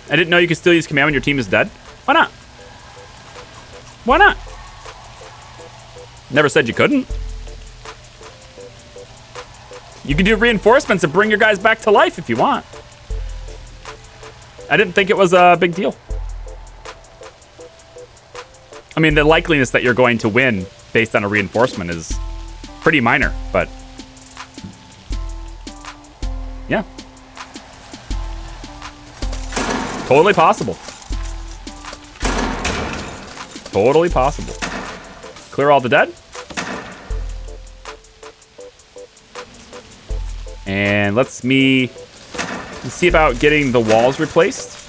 I didn't know you could still use command when your team is dead. Why not? Why not? Never said you couldn't. You can do reinforcements and bring your guys back to life if you want. I didn't think it was a big deal. I mean, the likeliness that you're going to win based on a reinforcement is pretty minor, but yeah. Totally possible. Totally possible. Clear all the dead. And let's see about getting the walls replaced.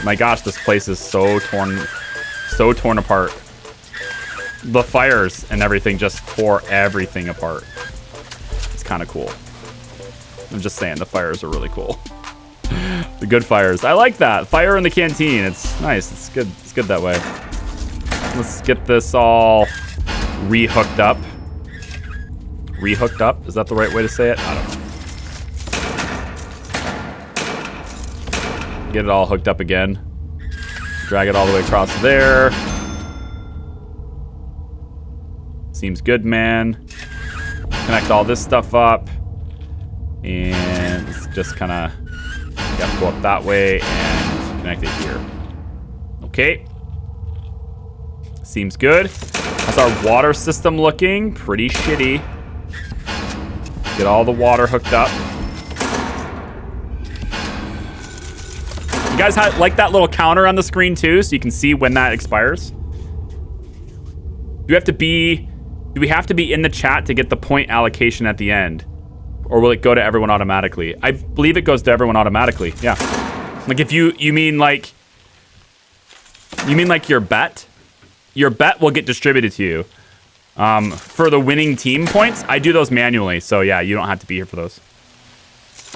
My gosh, this place is so torn apart. The fires and everything just tore everything apart. It's kind of cool. I'm just saying, the fires are really cool. The good fires. I like that. Fire in the canteen. It's nice. It's good. It's good that way. Let's get this all rehooked up. Rehooked up? Is that the right way to say it? I don't know. Get it all hooked up again. Drag it all the way across there. Seems good, man. Connect all this stuff up. And let's just kind of go up that way and connect it here. Okay. Seems good. How's our water system looking? Pretty shitty. Get all the water hooked up. You guys like that little counter on the screen too, so you can see when that expires? Do we have to be in the chat to get the point allocation at the end? Or will it go to everyone automatically? I believe it goes to everyone automatically. Yeah. Like if you mean like your bet? Your bet will get distributed to you. For the winning team points, I do those manually. So yeah, you don't have to be here for those.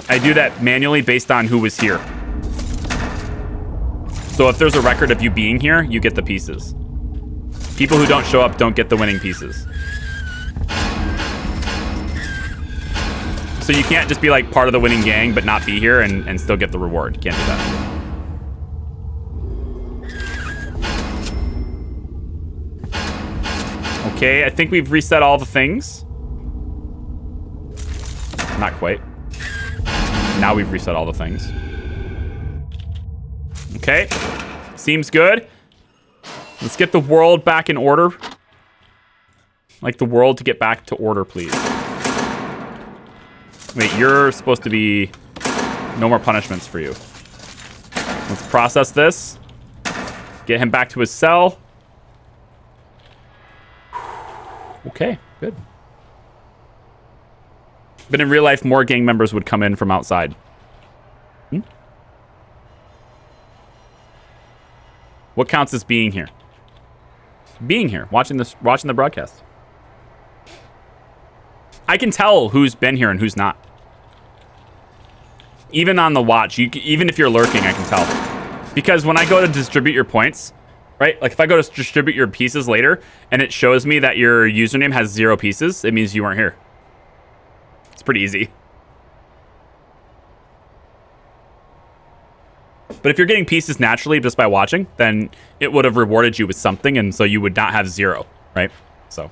I do that manually based on who was here. So if there's a record of you being here, you get the pieces. People who don't show up don't get the winning pieces. So you can't just be like part of the winning gang but not be here and still get the reward. You can't do that. Okay, I think we've reset all the things. Not quite. Now we've reset all the things. Okay, seems good. Let's get the world back in order. Like the world to get back to order, please. Wait, you're supposed to be... No more punishments for you. Let's process this. Get him back to his cell. Okay, good. But in real life, more gang members would come in from outside. What counts as being here? Being here, watching the broadcast. I can tell who's been here and who's not. Even on the watch, even if you're lurking, I can tell. Because when I go to distribute your points, right? Like if I go to distribute your pieces later and it shows me that your username has 0 pieces, it means you weren't here. It's pretty easy. But if you're getting pieces naturally just by watching, then it would have rewarded you with something, and so you would not have 0, right? So.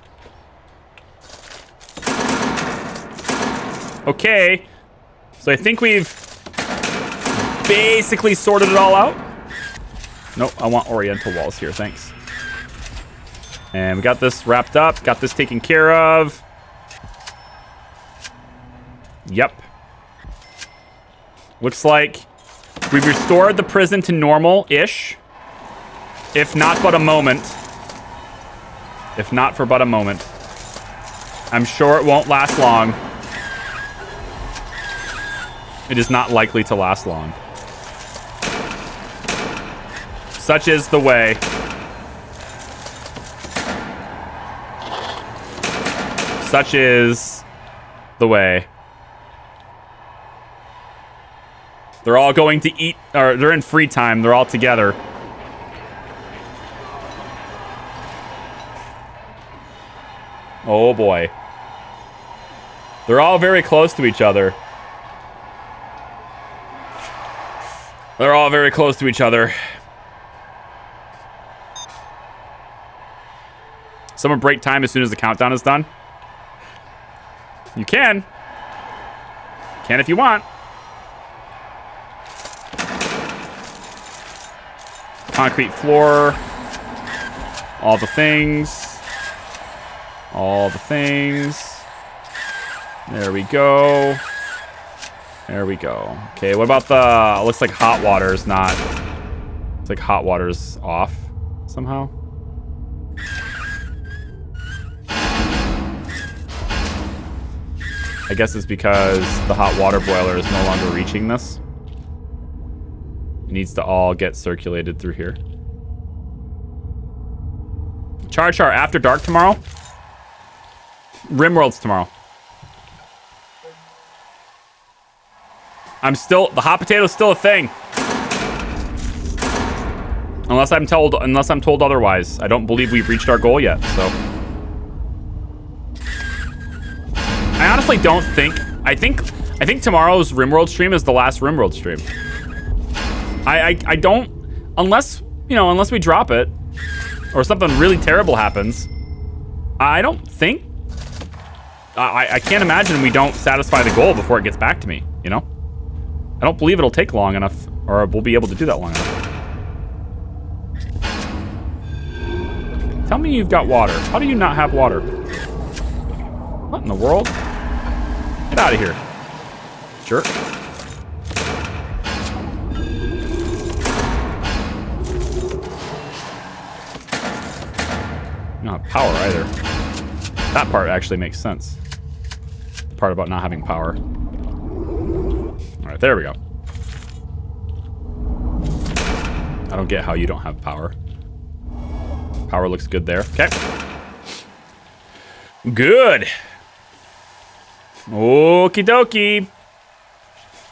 Okay. So I think we've basically sorted it all out. Nope, I want Oriental walls here, thanks. And we got this wrapped up, got this taken care of. Yep. Looks like we've restored the prison to normal-ish. If not but a moment. If not for but a moment. I'm sure it won't last long. It is not likely to last long. Such is the way. Such is the way. They're all going to eat, or they're in free time. They're all together. Oh boy. They're all very close to each other. They're all very close to each other. Someone break time as soon as the countdown is done. You can. Can if you want. Concrete floor. All the things. All the things. There we go. There we go. Okay, what about the... Looks like hot water's not... It's like hot water's off somehow. I guess it's because the hot water boiler is no longer reaching this. It needs to all get circulated through here. Char after dark tomorrow. Rimworld's tomorrow. The hot potato's still a thing. Unless I'm told otherwise. I don't believe we've reached our goal yet, so. I honestly don't think, I think tomorrow's Rimworld stream is the last Rimworld stream. I don't, unless we drop it or something really terrible happens, I don't think, I can't imagine we don't satisfy the goal before it gets back to me, you know? I don't believe it'll take long enough, or we'll be able to do that long enough. Tell me you've got water. How do you not have water? What in the world? Get out of here, jerk. You don't have power either. That part actually makes sense. The part about not having power. All right, there we go. I don't get how you don't have power. Power looks good there. Okay. Good. Okie dokie.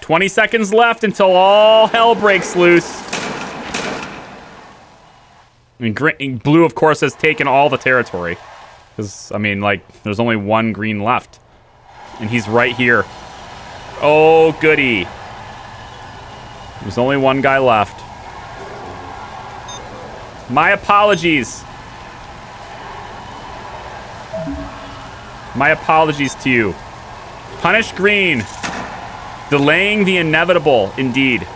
20 seconds left until all hell breaks loose. I mean, blue, of course, has taken all the territory. Because, I mean, like, there's only one green left. And he's right here. Oh, goody. There's only one guy left. My apologies. My apologies to you. Punish green. Delaying the inevitable, indeed.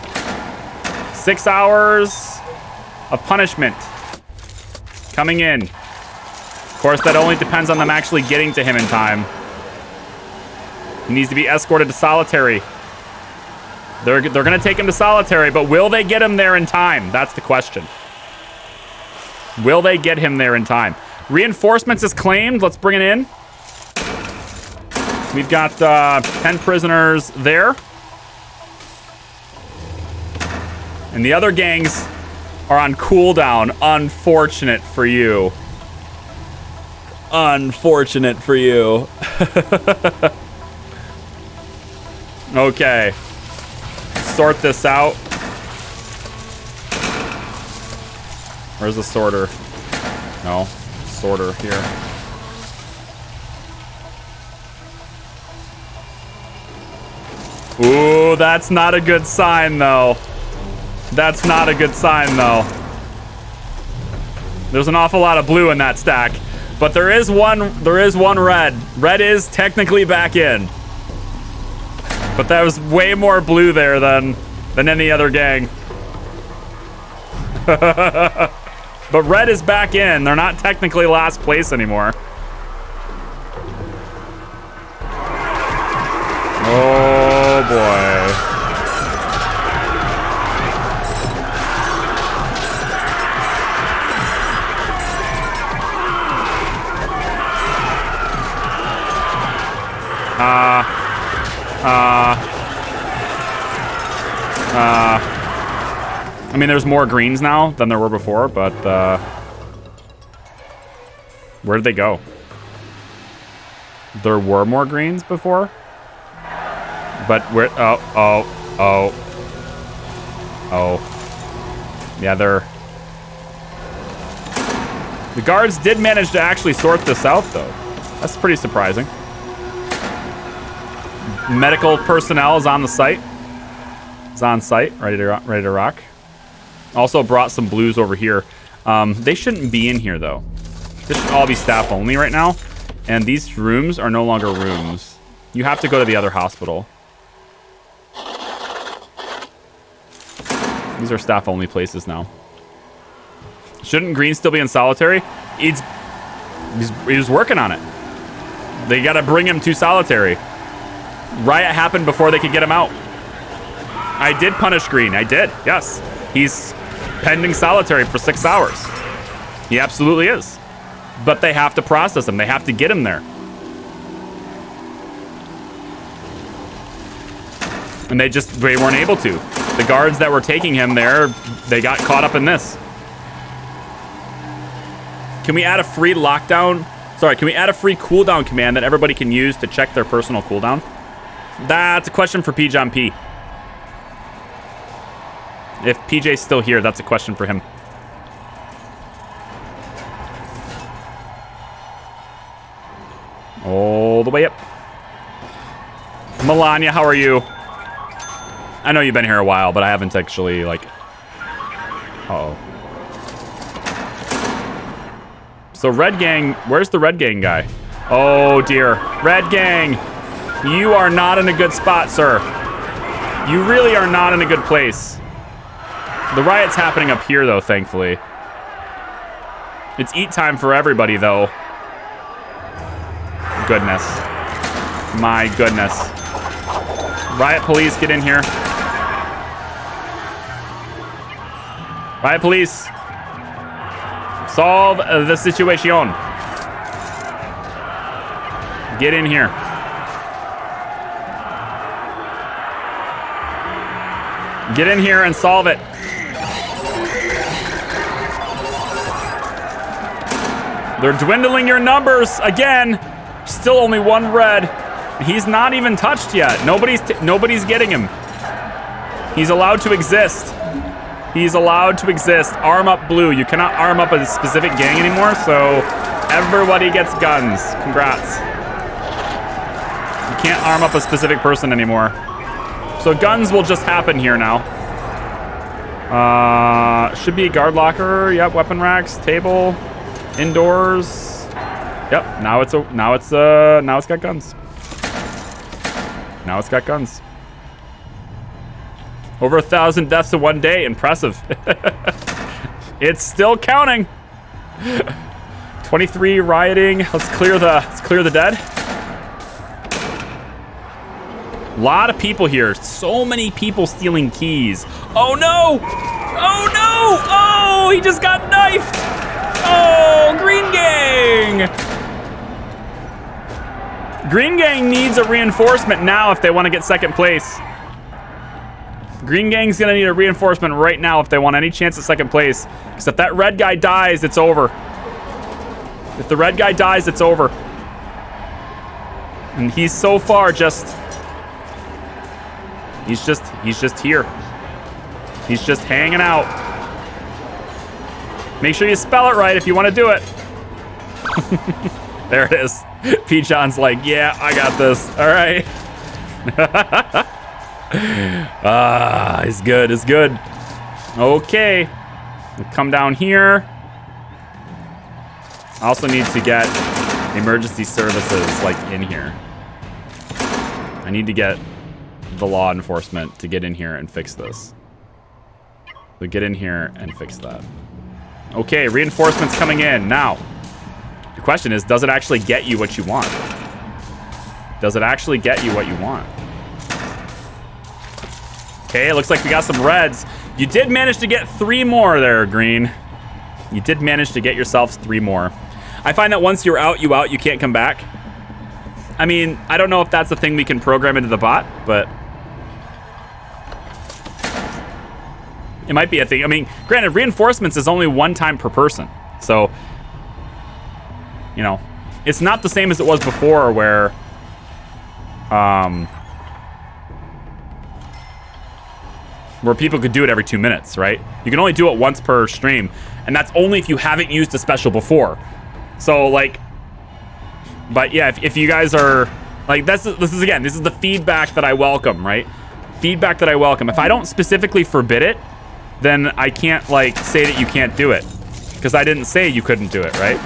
6 hours of punishment coming in. Of course, that only depends on them actually getting to him in time. He needs to be escorted to solitary. They're going to take him to solitary, but will they get him there in time? That's the question. Will they get him there in time? Reinforcements is claimed. Let's bring it in. We've got 10 prisoners there. And the other gangs are on cooldown. Unfortunate for you. Unfortunate for you. Okay. Sort this out. Where's the sorter? No. Sorter here. Ooh, that's not a good sign, though. That's not a good sign, though. There's an awful lot of blue in that stack. But there is one red. Red is technically back in. But that was way more blue there than any other gang. But red is back in. They're not technically last place anymore. Oh boy. I mean, there's more greens now than there were before, but where did they go? There were more greens before? But where? Oh. Yeah, they're... The guards did manage to actually sort this out, though. That's pretty surprising. Medical personnel is on the site. It's on site, ready to rock. Also brought some blues over here. They shouldn't be in here though. This should all be staff only right now. And these rooms are no longer rooms. You have to go to the other hospital. These are staff only places now. Shouldn't Green still be in solitary? He's working on it. They gotta bring him to solitary. Riot happened before they could get him out. I did punish Green. I did. Yes. He's pending solitary for 6 hours. He absolutely is. But they have to process him. They have to get him there. And they weren't able to. The guards that were taking him there, they got caught up in this. Can we add a free lockdown? Sorry, can we add a free cooldown command that everybody can use to check their personal cooldown? That's a question for P. John P. If PJ's still here, that's a question for him. All the way up. Melania, how are you? I know you've been here a while, but I haven't actually, like... Uh-oh. So Red Gang, where's the Red Gang guy? Oh, dear. Red Gang, you are not in a good spot, sir. You really are not in a good place. The riot's happening up here, though, thankfully. It's eat time for everybody, though. Goodness. My goodness. Riot police, get in here. Riot police. Solve the situation. Get in here. Get in here and solve it. They're dwindling your numbers again. Still only one red. He's not even touched yet. Nobody's getting him. He's allowed to exist. He's allowed to exist. Arm up blue. You cannot arm up a specific gang anymore, so everybody gets guns. Congrats. You can't arm up a specific person anymore. So guns will just happen here now. Should be a guard locker. Yep, weapon racks, table, indoors. Yep, now it's got guns. Now it's got guns. Over 1,000 deaths in one day. Impressive. It's still counting. 23 rioting. Let's clear the dead. A lot of people here. So many people stealing keys. Oh no! Oh no! Oh, he just got knifed. Oh, Green Gang. Green Gang needs a reinforcement now if they want to get second place. Green Gang's gonna need a reinforcement right now if they want any chance at second place. Because if that red guy dies, it's over. If the red guy dies, it's over. And he's so far just... He's just here. He's just hanging out. Make sure you spell it right if you want to do it. There it is. P. John's like, yeah, I got this. All right. It's good, it's good. Okay. We'll come down here. I also need to get emergency services, like, in here. I need to get the law enforcement to get in here and fix this. So get in here and fix that. Okay, reinforcements coming in. Now, the question is, does it actually get you what you want? Does it actually get you what you want? Okay, it looks like we got some reds. You did manage to get 3 more there, Green. You did manage to get yourself 3 more. I find that once you're out, you can't come back. I mean, I don't know if that's a thing we can program into the bot, but it might be a thing. I mean, granted, reinforcements is only 1 time per person. So, you know, it's not the same as it was before where, where people could do it every 2 minutes, right? You can only do it once per stream, and that's only if you haven't used a special before. So, like, but yeah, if you guys are, like, this is the feedback that I welcome, right? feedback that I welcome. If I don't specifically forbid it, then I can't like say that you can't do it, because I didn't say you couldn't do it, right?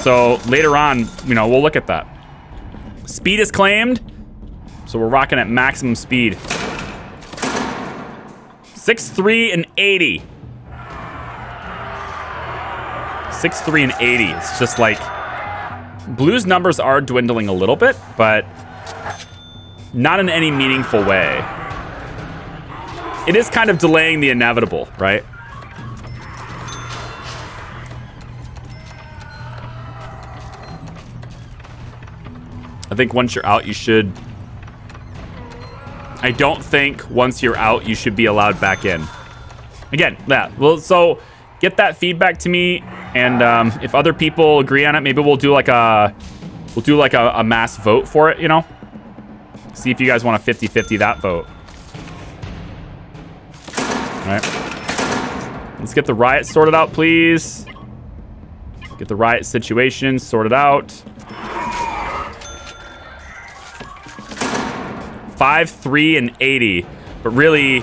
So later on, you know, we'll look at that. Speed is claimed, so we're rocking at maximum speed. 6'3" and 80. 6'3" and 80. It's just like Blue's numbers are dwindling a little bit, but not in any meaningful way. It is kind of delaying the inevitable, right? I think once you're out, you should... I don't think once you're out, you should be allowed back in. Again, yeah. Well, so get that feedback to me, and if other people agree on it, maybe we'll do like a mass vote for it, you know? See if you guys want a 50-50 that vote. All right. Let's get the riot sorted out, please. Get the riot situation sorted out. 5, 3, and 80. But really,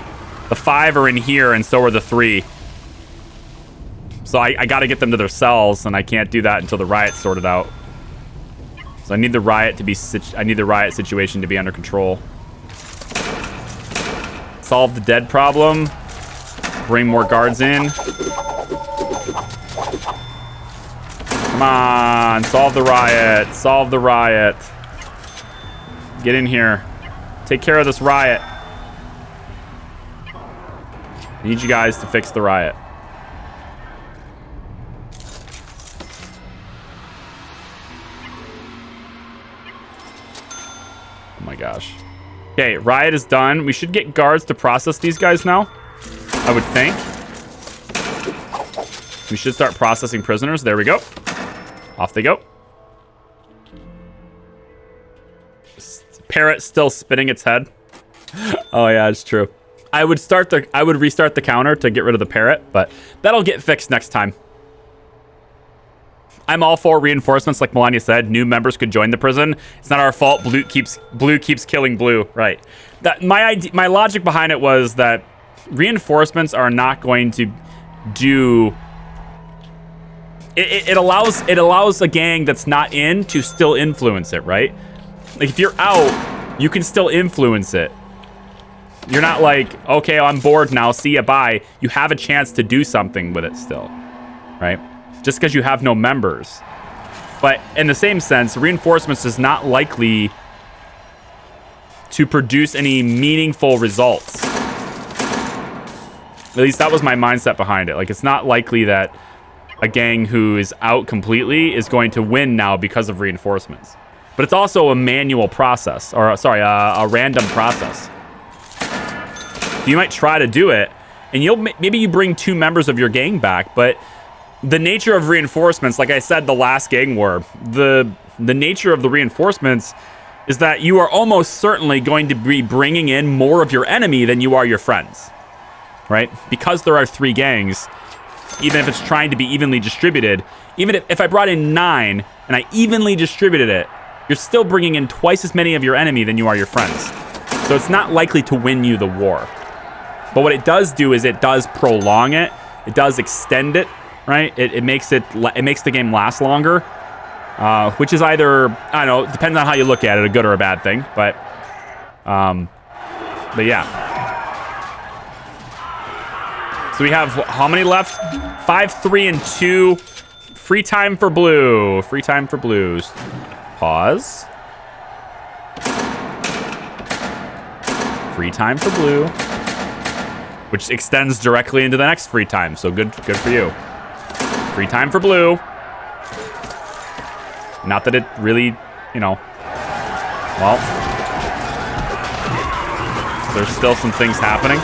the 5 are in here, and so are the 3. So I got to get them to their cells, and I can't do that until the riot's sorted out. So I need the riot to be. I need the riot situation to be under control. Solve the dead problem. Bring more guards in. Come on, solve the riot. Solve the riot. Get in here. Take care of this riot. I need you guys to fix the riot. Oh my gosh. Okay, riot is done. We should get guards to process these guys now, I would think. We should start processing prisoners. There we go. Off they go. Parrot still spinning its head. Oh yeah, it's true. I would restart the counter to get rid of the parrot, but that'll get fixed next time. I'm all for reinforcements, like Melania said. New members could join the prison. It's not our fault. Blue keeps killing Blue. Right. That my logic behind it was that reinforcements are not going to do. It allows a gang that's not in to still influence it, right? Like if you're out, you can still influence it. You're not like, okay, I'm bored now, see ya, bye. You have a chance to do something with it still, right? Just because you have no members. But in the same sense, reinforcements is not likely to produce any meaningful results. At least that was my mindset behind it. Like, it's not likely that a gang who is out completely is going to win now because of reinforcements. But it's also a manual process, or sorry, a random process. You might try to do it, and maybe you bring 2 members of your gang back, but the nature of reinforcements, like I said, the last gang war, the nature of the reinforcements is that you are almost certainly going to be bringing in more of your enemy than you are your friends, right? Because there are 3 gangs, even if it's trying to be evenly distributed, even if I brought in 9 and I evenly distributed it, you're still bringing in twice as many of your enemy than you are your friends. So it's not likely to win you the war. But what it does do is it does prolong it. It does extend it, right? It makes the game last longer, which is either, I don't know, depends on how you look at it, a good or a bad thing. But yeah. So we have how many left? 5, 3, and 2. Free time for Blue. Free time for Blues. Pause. Free time for Blue. Which extends directly into the next free time. So good for you. Free time for Blue. Not that it really, you know. Well, there's still some things happening.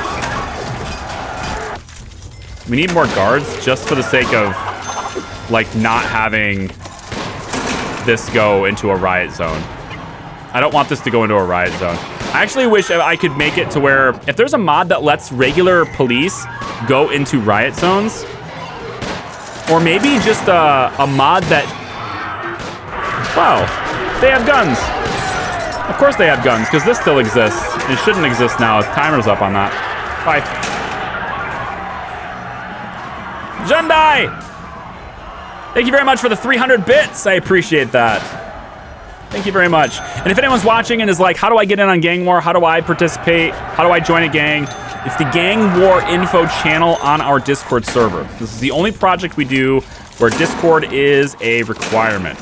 We need more guards just for the sake of, like, not having this go into a riot zone. I don't want this to go into a riot zone. I actually wish I could make it to where if there's a mod that lets regular police go into riot zones, or maybe just a mod that, wow, they have guns. Of course they have guns, because this still exists. It shouldn't exist now. Timer's up on that. Bye. Jundai! Thank you very much for the 300 bits. I appreciate that. Thank you very much. And if anyone's watching and is like, how do I get in on Gang War? How do I participate? How do I join a gang? It's the Gang War info channel on our Discord server. This is the only project we do where Discord is a requirement.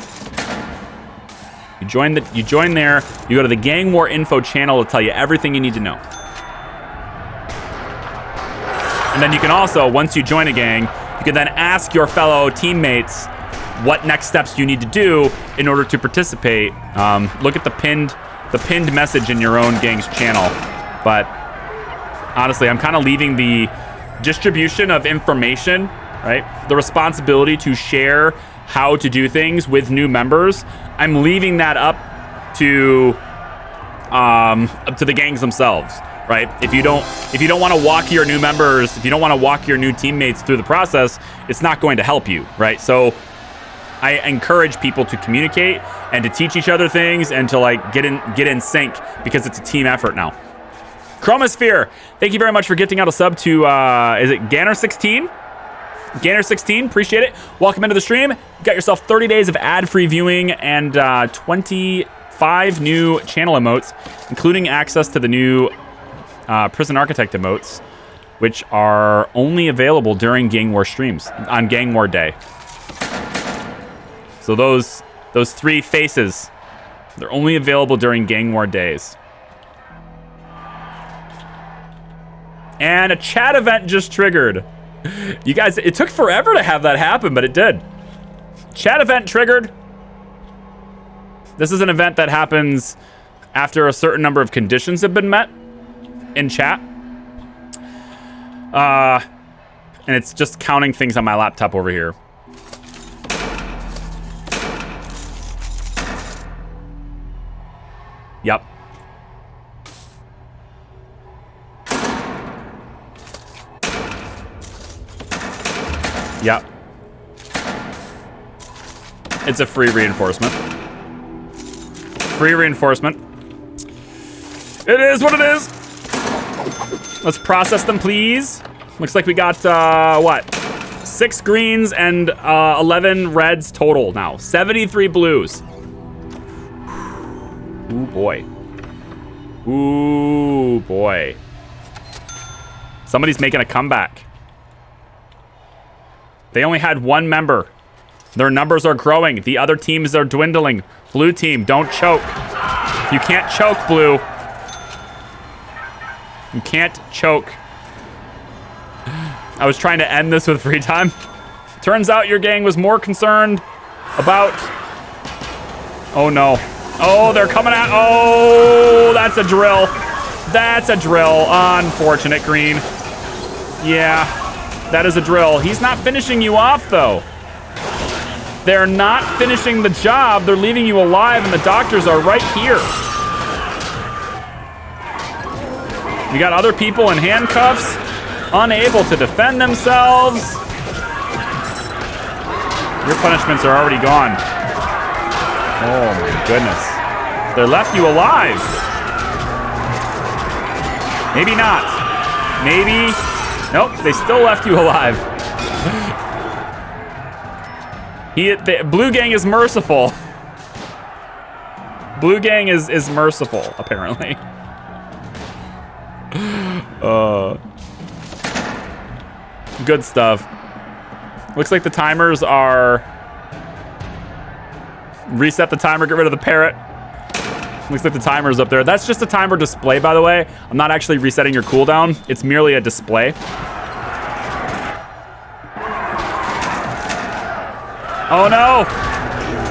You join there, you go to the Gang War info channel to tell you everything you need to know. And then you can also, once you join a gang, you can then ask your fellow teammates what next steps you need to do in order to participate. Look at the pinned message in your own gang's channel. But honestly, I'm kind of leaving the distribution of information, right? The responsibility to share how to do things with new members. I'm leaving that up to the gangs themselves, right? If you don't want to walk your new members, if you don't want to walk your new teammates through the process, it's not going to help you, right? So I encourage people to communicate and to teach each other things and to like get in sync because it's a team effort now. Chromosphere, thank you very much for gifting out a sub to is it Ganner16? Ganner16, appreciate it. Welcome into the stream. You got yourself 30 days of ad-free viewing and 25 new channel emotes, including access to the new Prison Architect emotes, which are only available during Gang War streams on Gang War Day. So those three faces, they're only available during Gang War days. And a chat event just triggered. You guys, it took forever to have that happen, but it did. Chat event triggered. This is an event that happens after a certain number of conditions have been met in chat. And it's just counting things on my laptop over here. Yep. Yep. It's a free reinforcement. Free reinforcement. It is what it is. Let's process them, please. Looks like we got, what? 6 greens and 11 reds total now. 73 blues. Ooh, boy. Ooh, boy. Somebody's making a comeback. They only had 1 member. Their numbers are growing. The other teams are dwindling. Blue team, don't choke. You can't choke, blue. You can't choke. I was trying to end this with free time. Turns out your gang was more concerned about... Oh, no. Oh, they're coming out. Oh, that's a drill. That's a drill. Unfortunate, green. Yeah. That is a drill. He's not finishing you off, though. They're not finishing the job. They're leaving you alive, and the doctors are right here. We got other people in handcuffs, unable to defend themselves. Your punishments are already gone. Oh, my goodness. They left you alive. Maybe not. Maybe... Nope, they still left you alive. The Blue Gang is merciful. Blue Gang is merciful, apparently. Good stuff. Looks like the timers are... Reset the timer, get rid of the parrot. Looks like the timer's up there. That's just a timer display, by the way. I'm not actually resetting your cooldown. It's merely a display. Oh, no.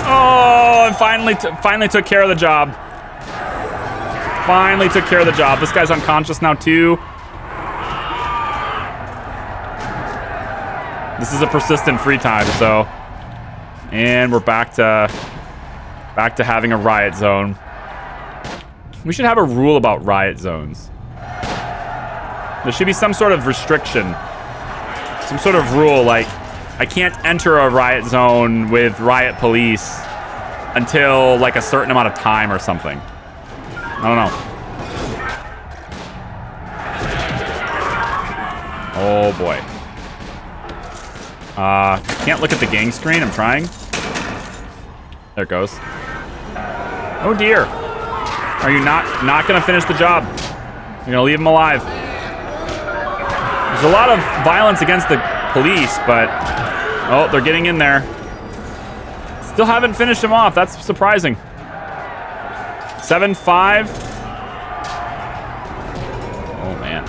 Oh, and finally took care of the job. Finally took care of the job. This guy's unconscious now, too. This is a persistent free time, so... And we're back to having a riot zone. We should have a rule about riot zones. There should be some sort of restriction. Some sort of rule, like, I can't enter a riot zone with riot police until, like, a certain amount of time or something. I don't know. Oh, boy. Can't look at the gang screen. I'm trying. There it goes. Oh, dear. Are you not going to finish the job? You're going to leave him alive. There's a lot of violence against the police, but... Oh, they're getting in there. Still haven't finished him off. That's surprising. 7-5. Oh, man.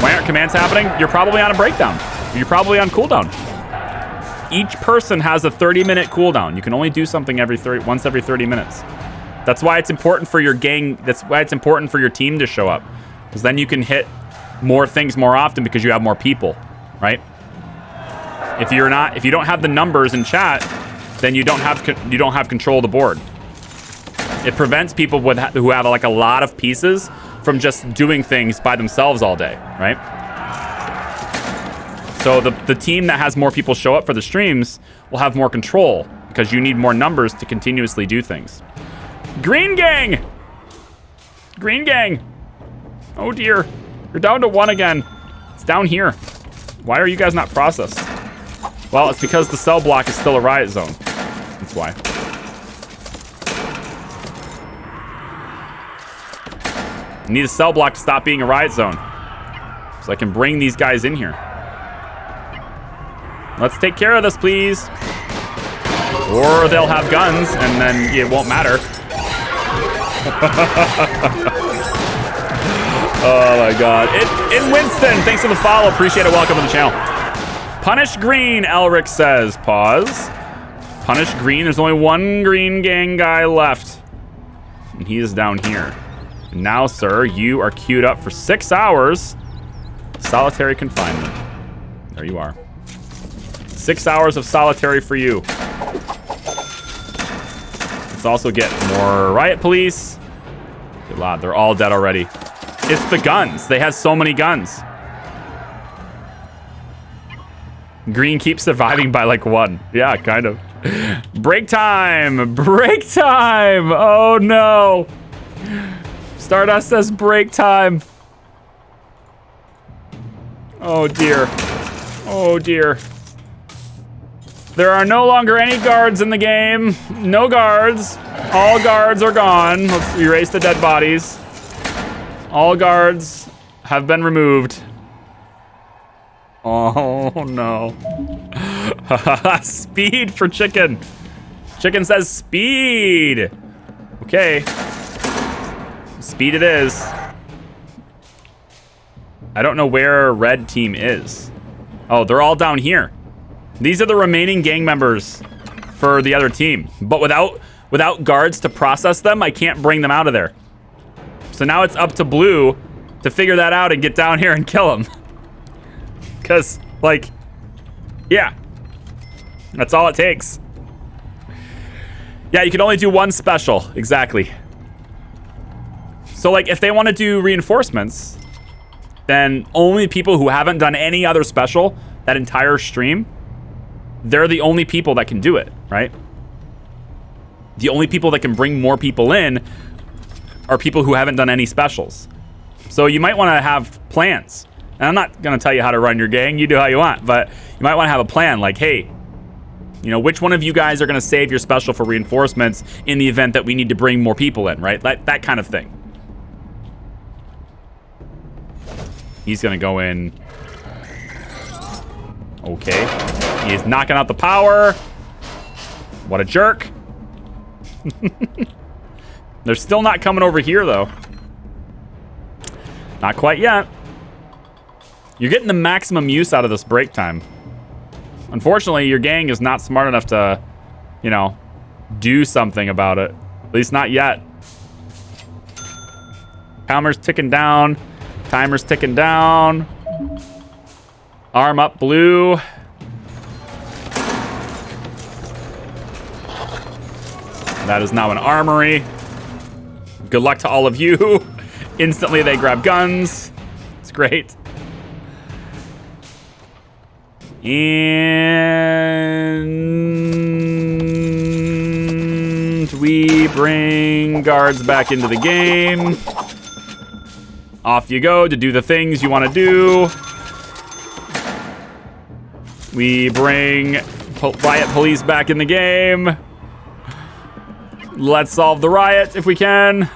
Why aren't commands happening? You're probably on a breakdown. You're probably on cooldown. Each person has a 30-minute cooldown. You can only do something once every 30 minutes. That's why it's important for your gang. That's why it's important for your team to show up, because then you can hit more things more often because you have more people, right? If you don't have the numbers in chat, then you don't have control of the board. It prevents people who have like a lot of pieces from just doing things by themselves all day, right? So the team that has more people show up for the streams will have more control because you need more numbers to continuously do things. Green gang! Green gang! Oh dear. You're down to 1 again. It's down here. Why are you guys not processed? Well, it's because the cell block is still a riot zone. That's why. I need a cell block to stop being a riot zone, so I can bring these guys in here. Let's take care of this, please. Or they'll have guns, and then it won't matter. Oh my god. In Winston, thanks for the follow. Appreciate it. Welcome to the channel. Punish green, Elric says. Pause. Punish green. There's only one green gang guy left. And he is down here. Now, sir, you are queued up for 6 hours. Solitary confinement. There you are. 6 hours of solitary for you. Let's also get more riot police. Good lord, they're all dead already. It's the guns. They have so many guns. Green keeps surviving by like 1. Yeah, kind of. Break time. Break time. Oh no. Stardust says break time. Oh dear. Oh dear. There are no longer any guards in the game. No guards. All guards are gone. Let's erase the dead bodies. All guards have been removed. Oh no. Speed for chicken. Chicken says speed. Okay. Speed it is. I don't know where red team is. Oh, they're all down here. These are the remaining gang members for the other team. But without guards to process them, I can't bring them out of there. So now it's up to blue to figure that out and get down here and kill them. Because, like, yeah. That's all it takes. Yeah, you can only do 1 special. Exactly. So, like, if they want to do reinforcements, then only people who haven't done any other special that entire stream, they're the only people that can do it, right? The only people that can bring more people in are people who haven't done any specials. So you might want to have plans. And I'm not going to tell you how to run your gang. You do how you want. But you might want to have a plan like, hey, you know, which one of you guys are going to save your special for reinforcements in the event that we need to bring more people in, right? That kind of thing. He's going to go in. Okay. He is knocking out the power. What a jerk. They're still not coming over here, though. Not quite yet. You're getting the maximum use out of this break time. Unfortunately, your gang is not smart enough to, you know, do something about it. At least not yet. Timer's ticking down. Timer's ticking down. Arm up, blue. That is now an armory. Good luck to all of you. Instantly, they grab guns. It's great. And we bring guards back into the game. Off you go to do the things you want to do. We bring Riot Police back in the game. Let's solve the riot if we can.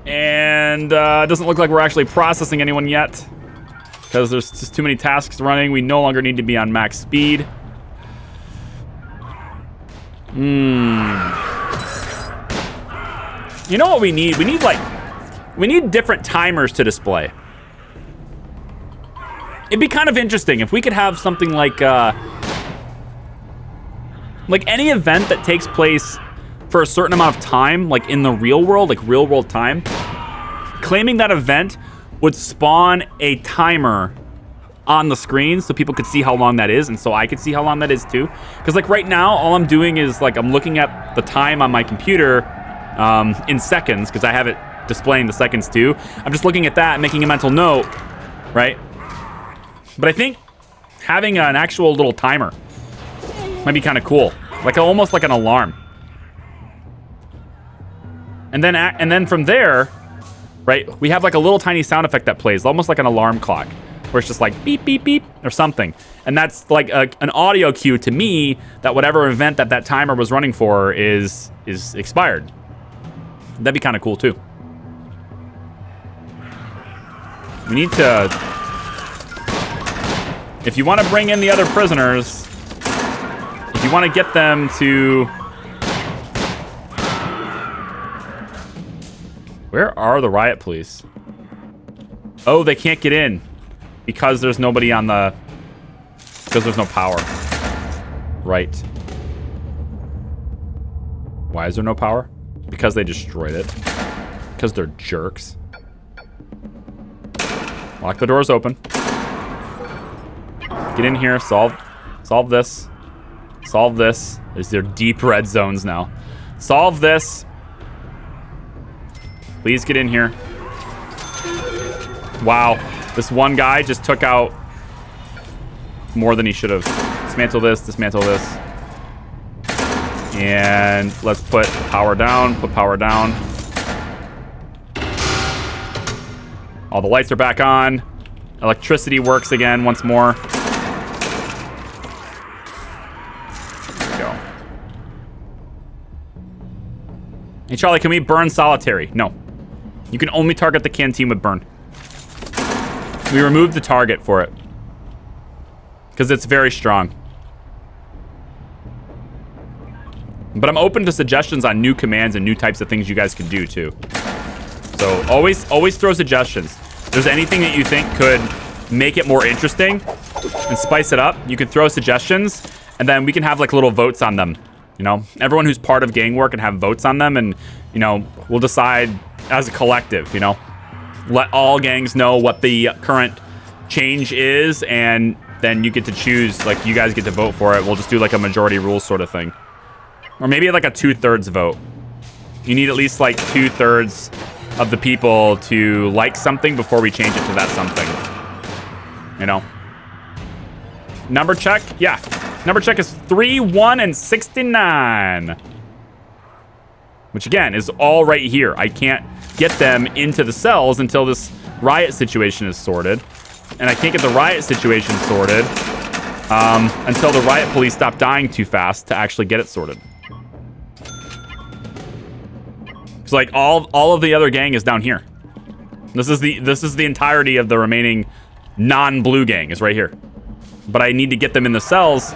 And it doesn't look like we're actually processing anyone yet, because there's just too many tasks running. We no longer need to be on max speed. You know what we need? We need different timers to display. It'd be kind of interesting if we could have something like any event that takes place for a certain amount of time, like in the real world, like real world time, claiming that event would spawn a timer on the screen so people could see how long that is, and so I could see how long that is too. Because like right now, all I'm doing is like I'm looking at the time on my computer in seconds, because I have it displaying the seconds too. I'm just looking at that and making a mental note, right? But I think having an actual little timer might be kind of cool, like almost like an alarm. And then from there, right, we have like a little tiny sound effect that plays, almost like an alarm clock, where it's just like beep, beep, beep, or something. And that's like an audio cue to me that whatever event that timer was running for is expired. That'd be kind of cool too. We need to, if you want to bring in the other prisoners, if you want to get them to, where are the riot police? Oh, they can't get in because there's nobody on the, because there's no power. Right. Why is there no power? Because they destroyed it. Because they're jerks. Lock the doors open. Get in here, solve this. Solve this. They're deep red zones now. Solve this. Please get in here. Wow. This one guy just took out more than he should have. Dismantle this, dismantle this. And let's put power down, put power down. All the lights are back on. Electricity works again once more. There we go. Hey, Charlie, can we burn solitary? No. You can only target the canteen with burn. We removed the target for it, because it's very strong. But I'm open to suggestions on new commands and new types of things you guys can do too. So always throw suggestions. If there's anything that you think could make it more interesting and spice it up, you can throw suggestions, and then we can have like little votes on them. You know, everyone who's part of gang work can have votes on them, and you know, we'll decide as a collective, you know. Let all gangs know what the current change is, and then you get to choose, like you guys get to vote for it. We'll just do like a majority rules sort of thing. Or maybe like a 2/3 vote. You need at least like 2/3 of the people to like something before we change it to that something. You know? Number check? Yeah. Number check is 3, 1, and 69. Which again is all right here. I can't get them into the cells until this riot situation is sorted. And I can't get the riot situation sorted until the riot police stop dying too fast to actually get it sorted. So like all of the other gang is down here. This is the entirety of the remaining non-blue gang is right here. But I need to get them in the cells,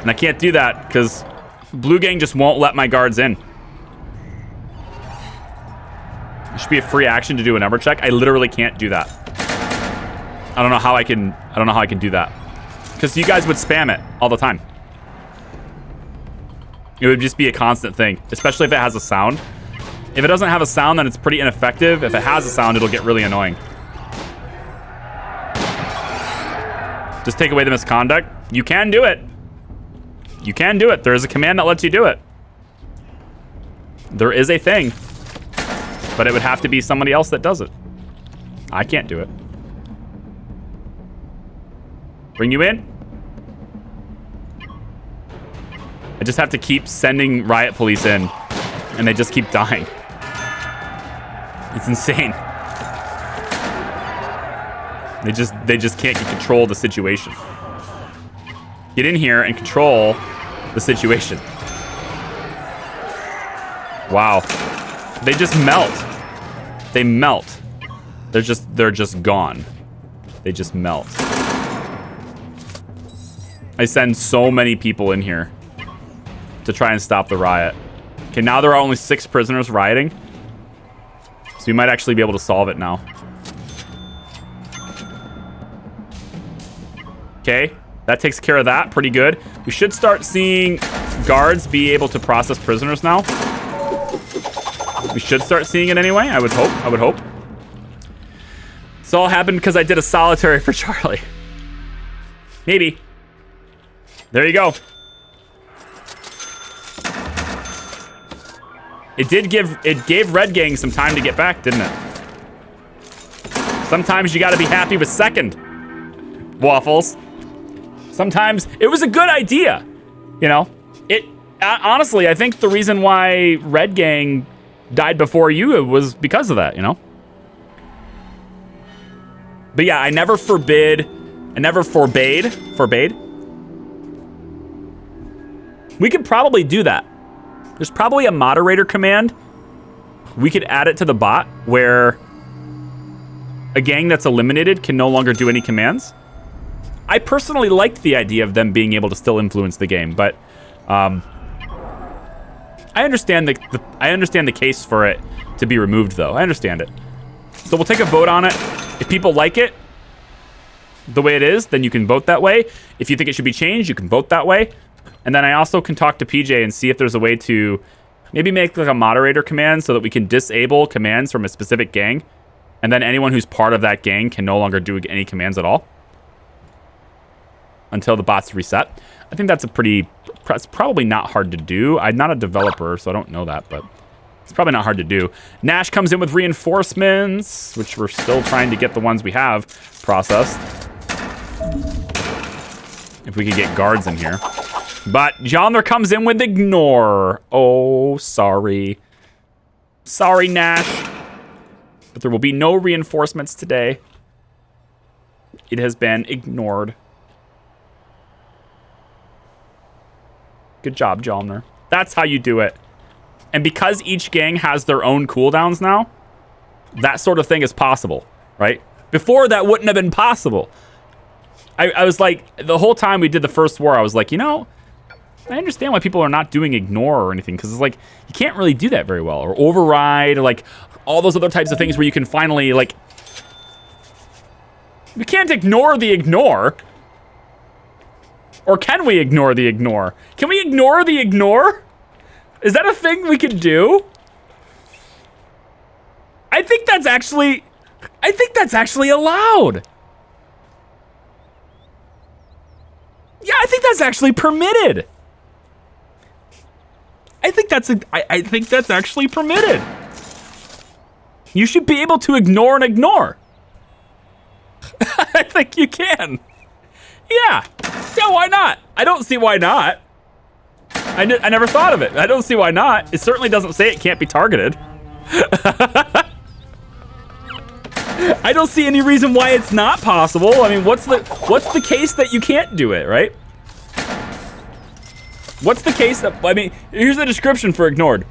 and I can't do that because blue gang just won't let my guards in. It should be a free action to do a number check. I literally can't do that. I don't know how I can do that. Because you guys would spam it all the time. It would just be a constant thing, especially if it has a sound. If it doesn't have a sound, then it's pretty ineffective. If it has a sound, it'll get really annoying. Just take away the misconduct. You can do it. You can do it. There is a command that lets you do it. There is a thing. But it would have to be somebody else that does it. I can't do it. Bring you in? I just have to keep sending riot police in, and they just keep dying. It's insane. They just can't get control of the situation. get in here and control the situation. Wow. They just melt. They melt. They're just gone. They just melt. I send so many people in here to try and stop the riot. Okay, now there are only 6 prisoners rioting. So we might actually be able to solve it now. Okay, that takes care of that. Pretty good. We should start seeing guards be able to process prisoners now. We should start seeing it anyway. I would hope. I would hope. This all happened because I did a solitary for Charlie. Maybe. There you go. It gave Red Gang some time to get back, didn't it? Sometimes you gotta be happy with second, Waffles. Sometimes it was a good idea, you know? Honestly, I think the reason why Red Gang died before you was because of that, you know? But yeah, I never forbade. We could probably do that. There's probably a moderator command. We could add it to the bot where a gang that's eliminated can no longer do any commands. I personally liked the idea of them being able to still influence the game, but I understand the case for it to be removed, though. I understand it. So we'll take a vote on it. If people like it the way it is, then you can vote that way. If you think it should be changed, you can vote that way. And then I also can talk to PJ and see if there's a way to maybe make like a moderator command so that we can disable commands from a specific gang. And then anyone who's part of that gang can no longer do any commands at all until the bots reset. I think that's it's probably not hard to do. I'm not a developer, so I don't know that, but it's probably not hard to do. Nash comes in with reinforcements, which we're still trying to get the ones we have processed. If we could get guards in here. But Jomner comes in with ignore. Oh, sorry. Sorry, Nash. But there will be no reinforcements today. It has been ignored. Good job, Jomner. That's how you do it. And because each gang has their own cooldowns now, that sort of thing is possible, right? Before, that wouldn't have been possible. I was like, the whole time we did the first war, I was like, you know, I understand why people are not doing ignore or anything, because it's like, you can't really do that very well. Or override, or like, all those other types of things where you can finally, like... We can't ignore the ignore. Or can we ignore the ignore? Can we ignore the ignore? Is that a thing we can do? I think that's actually allowed. Yeah, I think that's actually permitted. I think that's actually permitted. You should be able to ignore an ignore. I think you can. Yeah. Yeah, why not? I don't see why not. I never thought of it. I don't see why not. It certainly doesn't say it can't be targeted. I don't see any reason why it's not possible. I mean, what's the case that you can't do it, right? What's the case that, I mean, here's the description for ignored.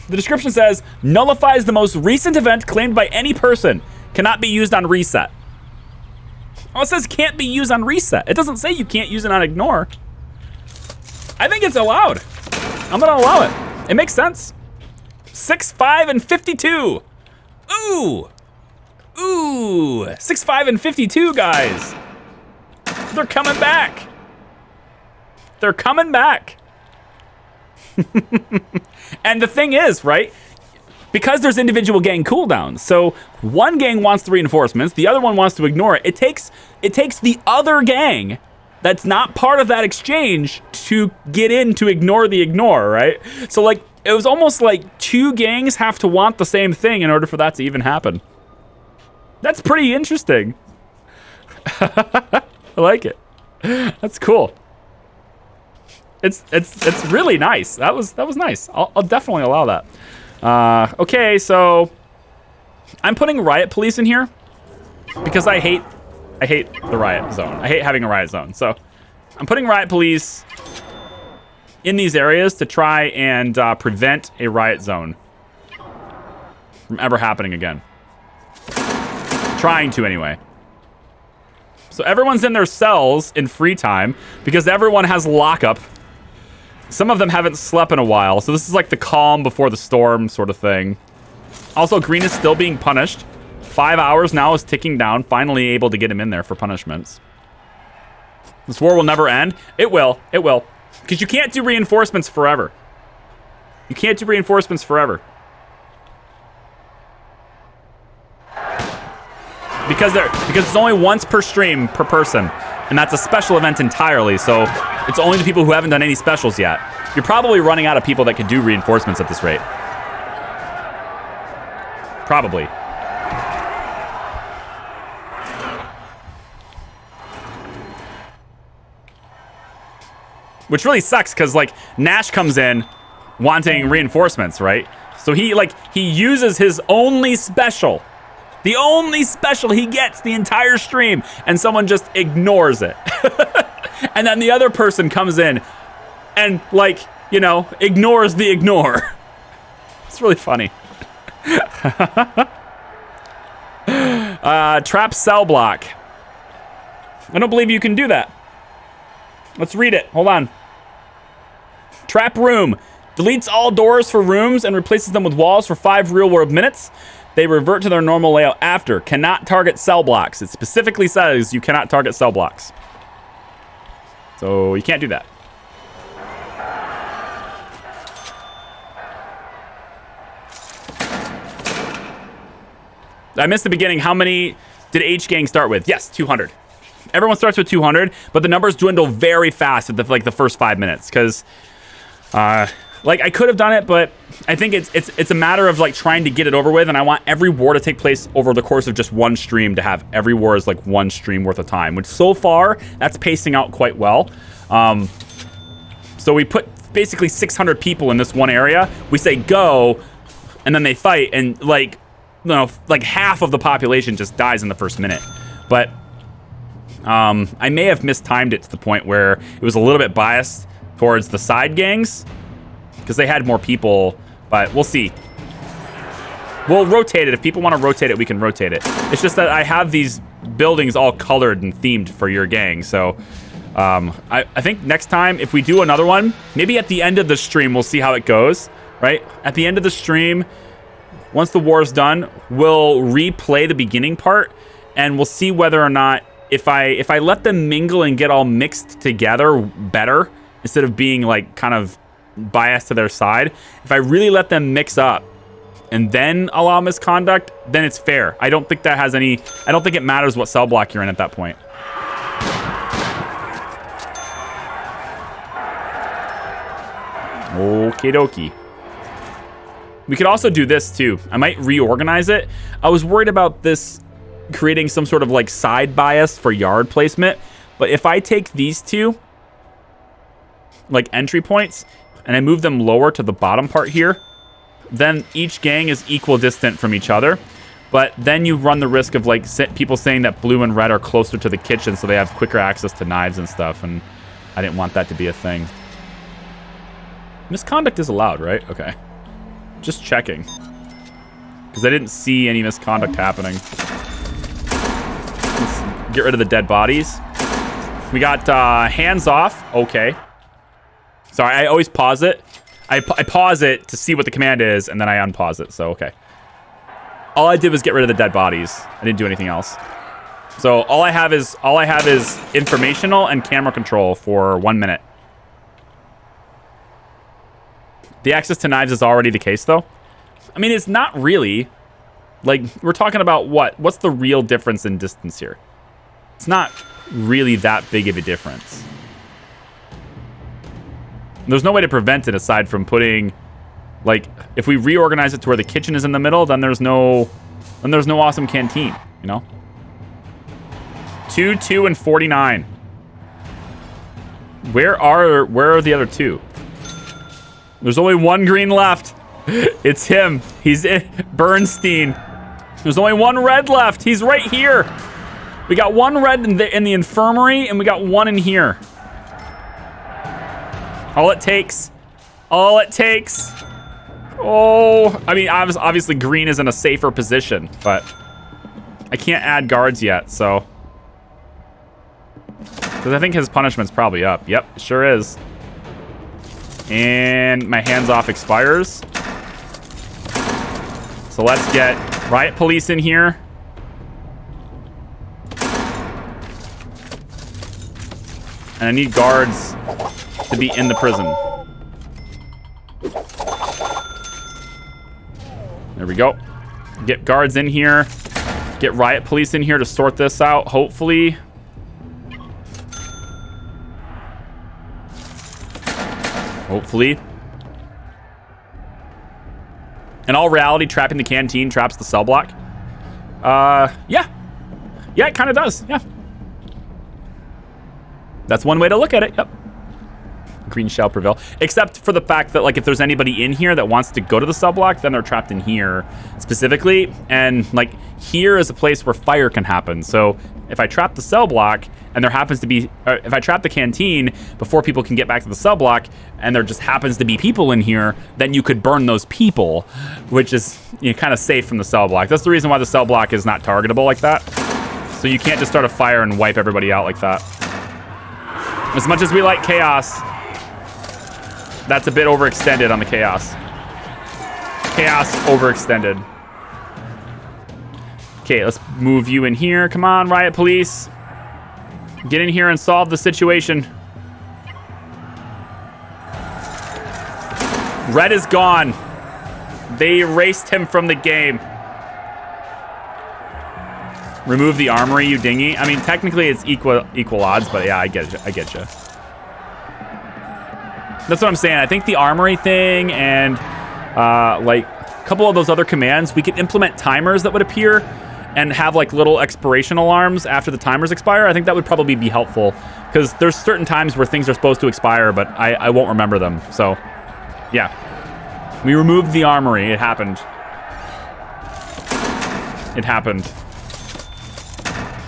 The description says, nullifies the most recent event claimed by any person. Cannot be used on reset. Oh, it says can't be used on reset. It doesn't say you can't use it on ignore. I think it's allowed. I'm gonna allow it. It makes sense. 6, 5, and 52. Ooh. Ooh. 6, 5, and 52, guys. They're coming back. They're coming back. And the thing is, right? Because there's individual gang cooldowns. So one gang wants the reinforcements, the other one wants to ignore it. It takes the other gang that's not part of that exchange to get in to ignore the ignore, right? So like, it was almost like 2 gangs have to want the same thing in order for that to even happen. That's pretty interesting. I like it. That's cool. It's really nice. That was nice. I'll definitely allow that. Okay, so I'm putting riot police in here because I hate the riot zone. I hate having a riot zone. So I'm putting riot police in these areas to try and prevent a riot zone from ever happening again. Trying to, anyway. So everyone's in their cells in free time because everyone has lockup. Some of them haven't slept in a while, so this is like the calm before the storm sort of thing. Also, Green is still being punished. 5 hours now is ticking down. Finally able to get him in there for punishments. This war will never end. It will. It will. Because you can't do reinforcements forever. You can't do reinforcements forever. Because it's only once per stream per person. And that's a special event entirely, so it's only the people who haven't done any specials yet. You're probably running out of people that could do reinforcements at this rate. Probably. Which really sucks, because, like, Nash comes in wanting reinforcements, right? So he uses his only special. The only special he gets the entire stream, and someone just ignores it. And then the other person comes in and, like, you know, ignores the ignore. It's really funny. Trap cell block. I don't believe you can do that. Let's read it. Hold on. Trap room. Deletes all doors for rooms and replaces them with walls for 5 real-world minutes. They revert to their normal layout after. Cannot target cell blocks. It specifically says you cannot target cell blocks. So you can't do that. I missed the beginning. How many did H-Gang start with? Yes, 200. Everyone starts with 200, but the numbers dwindle very fast at the first 5 minutes because, like, I could have done it, but I think it's a matter of, like, trying to get it over with, and I want every war to take place over the course of just one stream, to have every war as, like, one stream worth of time, which so far, that's pacing out quite well. So we put basically 600 people in this one area. We say go, and then they fight, and, like, you know, like half of the population just dies in the first minute. But I may have mistimed it to the point where it was a little bit biased towards the side gangs because they had more people, but we'll see. We'll rotate it. If people want to rotate it, we can rotate it. It's just that I have these buildings all colored and themed for your gang. So I think next time, if we do another one, maybe at the end of the stream, we'll see how it goes, right? At the end of the stream, once the war is done, we'll replay the beginning part, and we'll see whether or not, if I let them mingle and get all mixed together better, instead of being, like, kind of biased to their side, if I really let them mix up and then allow misconduct, then it's fair. I don't think that has any, I don't think it matters what cell block you're in at that point. Okie dokie. We could also do this too. I might reorganize it. I was worried about this creating some sort of, like, side bias for yard placement, but if I take these two, like, entry points, and I move them lower to the bottom part here, then each gang is equal distant from each other. But then you run the risk of, like, people saying that blue and red are closer to the kitchen, so they have quicker access to knives and stuff, and I didn't want that to be a thing. Misconduct is allowed, right? Okay. Just checking. Because I didn't see any misconduct happening. Let's get rid of the dead bodies. We got hands off. Okay. Sorry, I always pause it. I pause it to see what the command is, and then I unpause it, so okay. All I did was get rid of the dead bodies. I didn't do anything else. So all I have is informational and camera control for 1 minute. The access to knives is already the case, though. I mean, it's not really. Like, we're talking about what? What's the real difference in distance here? It's not really that big of a difference. There's no way to prevent it aside from putting, like, if we reorganize it to where the kitchen is in the middle, then there's no awesome canteen, you know? 2, 2, and 49. Where are the other two? There's only one green left. It's him. He's in Bernstein. There's only one red left. He's right here. We got one red in the infirmary, and we got one in here. All it takes. All it takes. Oh, I mean, obviously green is in a safer position, but I can't add guards yet, so. Because I think his punishment's probably up. Yep, it sure is. And my hands-off expires. So let's get riot police in here. And I need guards to be in the prison. There we go. Get guards in here. Get riot police in here to sort this out, hopefully. Hopefully. In all reality, trapping the canteen traps the cell block. Yeah. Yeah, it kind of does. Yeah. That's one way to look at it. Yep. Green shall prevail. Except for the fact that, like, if there's anybody in here that wants to go to the cell block, then they're trapped in here specifically. And, like, here is a place where fire can happen. So if I trap the cell block and there happens to be, if I trap the canteen before people can get back to the cell block and there just happens to be people in here, then you could burn those people, which is, you know, kind of safe from the cell block. That's the reason why the cell block is not targetable like that. So you can't just start a fire and wipe everybody out like that. As much as we like chaos, that's a bit overextended on the chaos. Chaos overextended. Okay, let's move you in here. Come on, riot police. Get in here and solve the situation. Red is gone. They erased him from the game. Remove the armory, you dingy. I mean, technically it's equal odds, but yeah, I get you. I get you. That's what I'm saying. I think the armory thing and like a couple of those other commands, we could implement timers that would appear and have like little expiration alarms after the timers expire. I think that would probably be helpful because there's certain times where things are supposed to expire, but I won't remember them. So yeah, we removed the armory. It happened. It happened.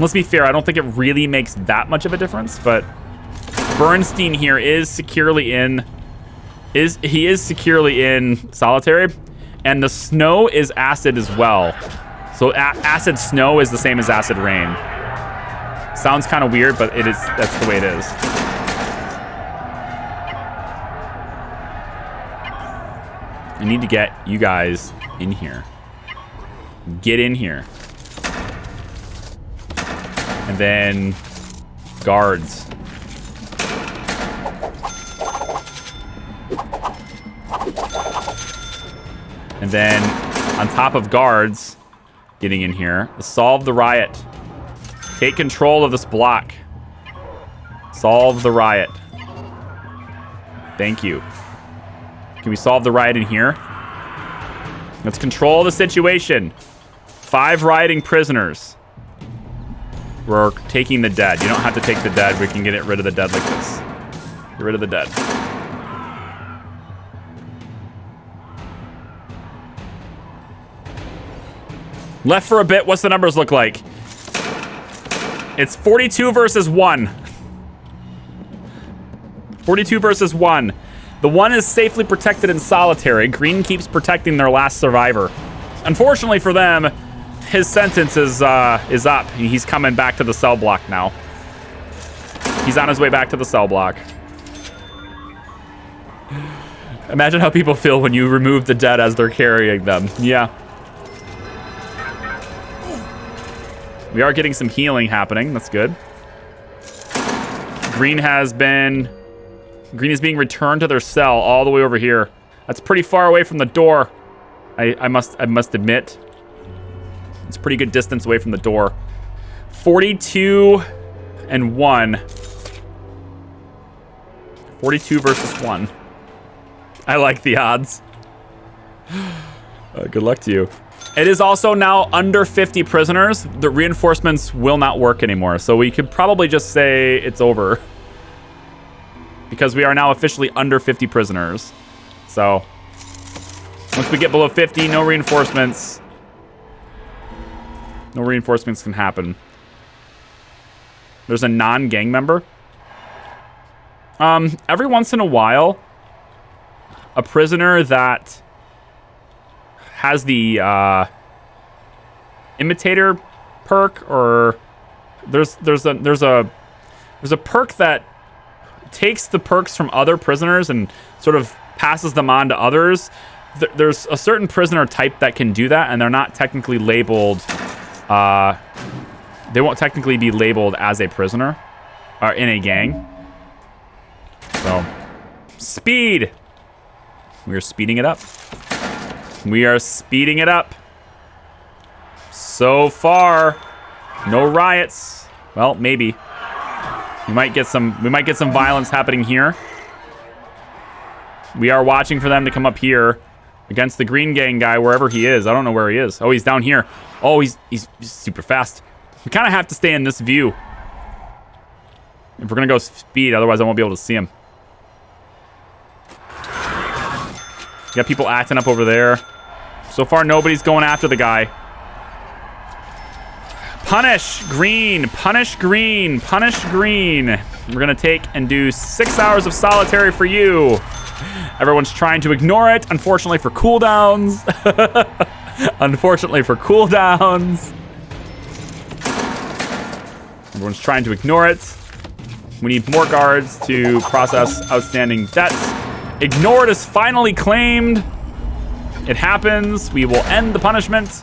Let's be fair. I don't think it really makes that much of a difference, but Bernstein here is securely in securely in solitary, and the snow is acid as well. So acid snow is the same as acid rain. Sounds kind of weird, but it is. That's the way it is. I need to get you guys in here. Get in here. And then guards. And then on top of guards getting in here, solve the riot. Take control of this block. Solve the riot. Thank you. Can we solve the riot in here? Let's control the situation. 5 rioting prisoners. We're taking the dead. You don't have to take the dead. We can get rid of the dead like this. Get rid of the dead. Left for a bit. What's the numbers look like? It's 42 versus 1. 42 versus 1. The 1 is safely protected in solitary. Green keeps protecting their last survivor. Unfortunately for them, his sentence is up. He's coming back to the cell block now. He's on his way back to the cell block. Imagine how people feel when you remove the dead as they're carrying them. Yeah. We are getting some healing happening. That's good. Green is being returned to their cell all the way over here. That's pretty far away from the door. I must admit. It's a pretty good distance away from the door. 42 and 1. 42 versus 1. I like the odds. Good luck to you. It is also now under 50 prisoners. The reinforcements will not work anymore. So we could probably just say it's over. Because we are now officially under 50 prisoners. So once we get below 50, no reinforcements. No reinforcements can happen. There's a non-gang member. Every once in a while, a prisoner that has the imitator perk, or there's a perk that takes the perks from other prisoners and sort of passes them on to others. There's a certain prisoner type that can do that, and they're not technically labeled. They won't technically be labeled as a prisoner or in a gang. So, speed. We are speeding it up. We are speeding it up. So far, no riots. Well, maybe. We might get some violence happening here. We are watching for them to come up here against the green gang guy, wherever he is. I don't know where he is. Oh, he's down here. Oh, he's super fast. We kind of have to stay in this view if we're gonna go speed, otherwise I won't be able to see him. Got people acting up over there. So far, nobody's going after the guy. Punish green, punish green, punish green. We're gonna take and do 6 hours of solitary for you. Everyone's trying to ignore it, unfortunately for cooldowns. Unfortunately for cooldowns. Everyone's trying to ignore it. We need more guards to process outstanding debts. Ignored is finally claimed. It happens. We will end the punishment.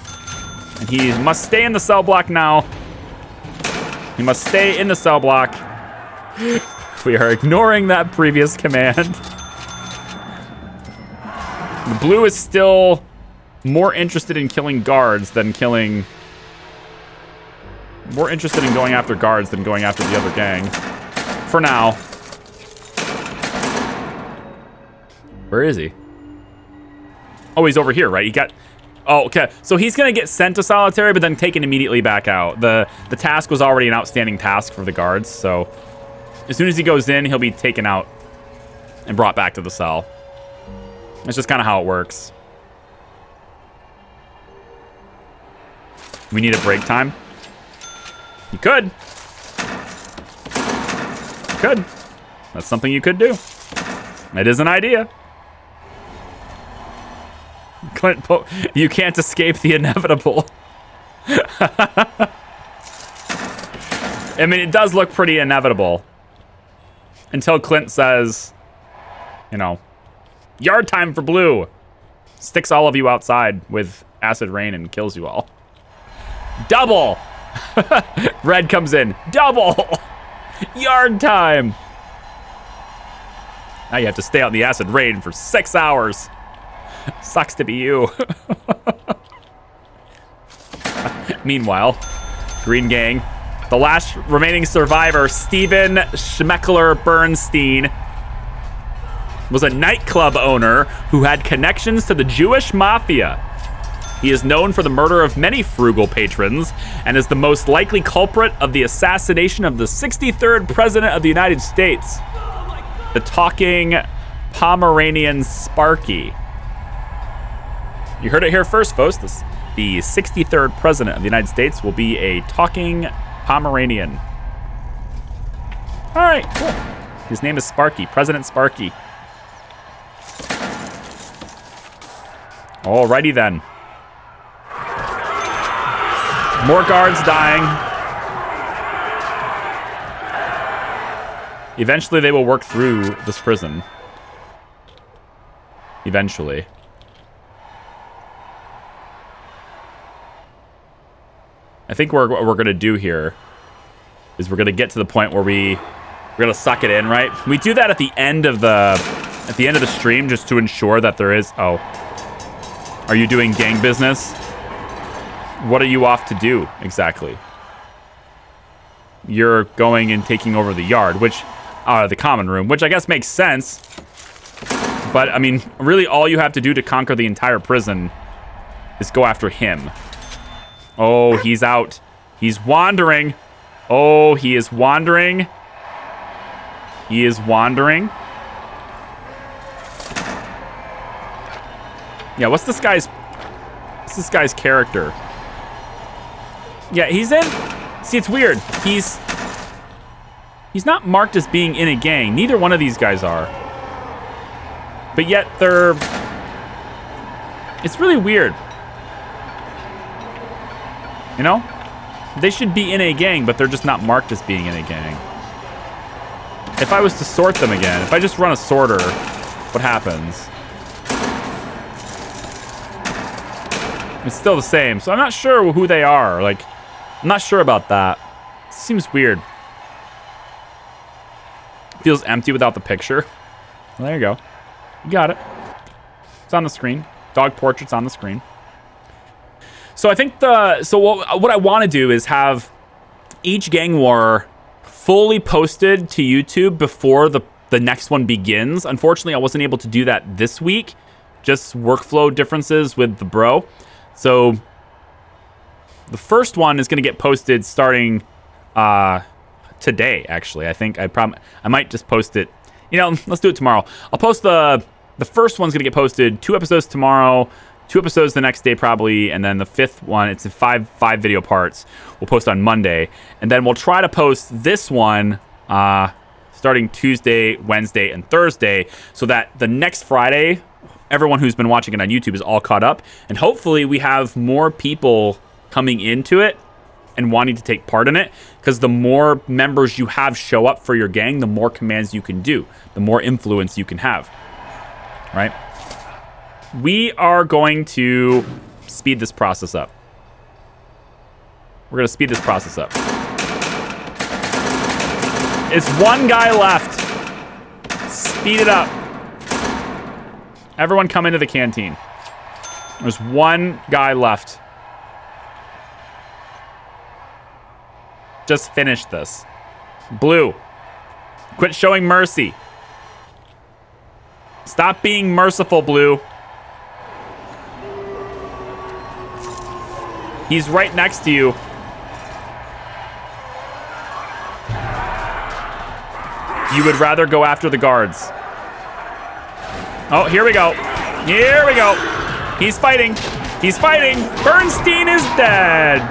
And he must stay in the cell block now. He must stay in the cell block. We are ignoring that previous command. The blue is still more interested in killing guards than killing... More interested in going after guards than going after the other gang. For now. Where is he? Oh, he's over here, right? He got... Oh, okay. So he's going to get sent to solitary, but then taken immediately back out. The task was already an outstanding task for the guards, so... As soon as he goes in, he'll be taken out and brought back to the cell. That's just kind of how it works. We need a break time. You could. You could. That's something you could do. It is an idea. Clint, you can't escape the inevitable. I mean, it does look pretty inevitable. Until Clint says, you know, yard time for blue. Sticks all of you outside with acid rain and kills you all. Double! Red comes in. Double! Yard time! Now you have to stay out in the acid rain for 6 hours. Sucks to be you. Meanwhile, Green Gang, the last remaining survivor, Steven Schmeckler Bernstein, was a nightclub owner who had connections to the Jewish mafia. He is known for the murder of many frugal patrons and is the most likely culprit of the assassination of the 63rd President of the United States, the talking Pomeranian Sparky. You heard it here first, folks. The 63rd President of the United States will be a talking Pomeranian. All right, cool. His name is Sparky, President Sparky. Alrighty then. More guards dying. Eventually they will work through this prison. Eventually. I think what we're going to do here is we're going to get to the point where we're going to suck it in, right? We do that at the end of the stream just to ensure that there is... Oh. Are you doing gang business? What are you off to do exactly? You're going and taking over the yard, which... the common room, which I guess makes sense. But, I mean, really all you have to do to conquer the entire prison is go after him. Oh, he's out. He's wandering. Oh, he is wandering. He is wandering. Yeah, what's this guy's character? Yeah, he's in... See, it's weird. He's not marked as being in a gang. Neither one of these guys are. But yet they're... It's really weird. You know? They should be in a gang, but they're just not marked as being in a gang. If I was to sort them again, if I just run a sorter, what happens? It's still the same, so I'm not sure who they are. Like, I'm not sure about that. It seems weird. Feels empty without the picture. Well, there you go. You got it. It's on the screen. Dog portrait's on the screen. So I think what I want to do is have each gang war fully posted to YouTube before the next one begins. Unfortunately, I wasn't able to do that this week. Just workflow differences with the bro. So the first one is going to get posted starting today, actually. I think I might just post it. You know, let's do it tomorrow. I'll post the first one's going to get posted 2 episodes tomorrow, 2 episodes the next day probably, and then the 5th one, it's in five video parts, we'll post on Monday. And then we'll try to post this one starting Tuesday, Wednesday, and Thursday, so that the next Friday, everyone who's been watching it on YouTube is all caught up. And hopefully we have more people coming into it and wanting to take part in it, because the more members you have show up for your gang, the more commands you can do, the more influence you can have, right? We are going to speed this process up. We're going to speed this process up. It's one guy left. Speed it up. Everyone come into the canteen. There's one guy left. Just finish this. Blue, quit showing mercy. Stop being merciful, Blue. He's right next to you. You would rather go after the guards. Oh, here we go. Here we go. He's fighting. He's fighting. Bernstein is dead.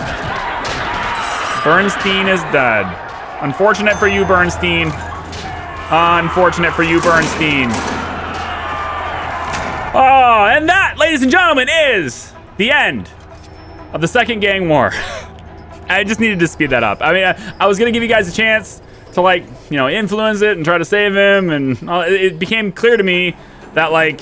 Bernstein is dead. Unfortunate for you, Bernstein. Unfortunate for you, Bernstein. Oh, and that, ladies and gentlemen, is the end of the second gang war. I just needed to speed that up. I mean, I was going to give you guys a chance to, like, you know, influence it and try to save him. And it became clear to me that, like,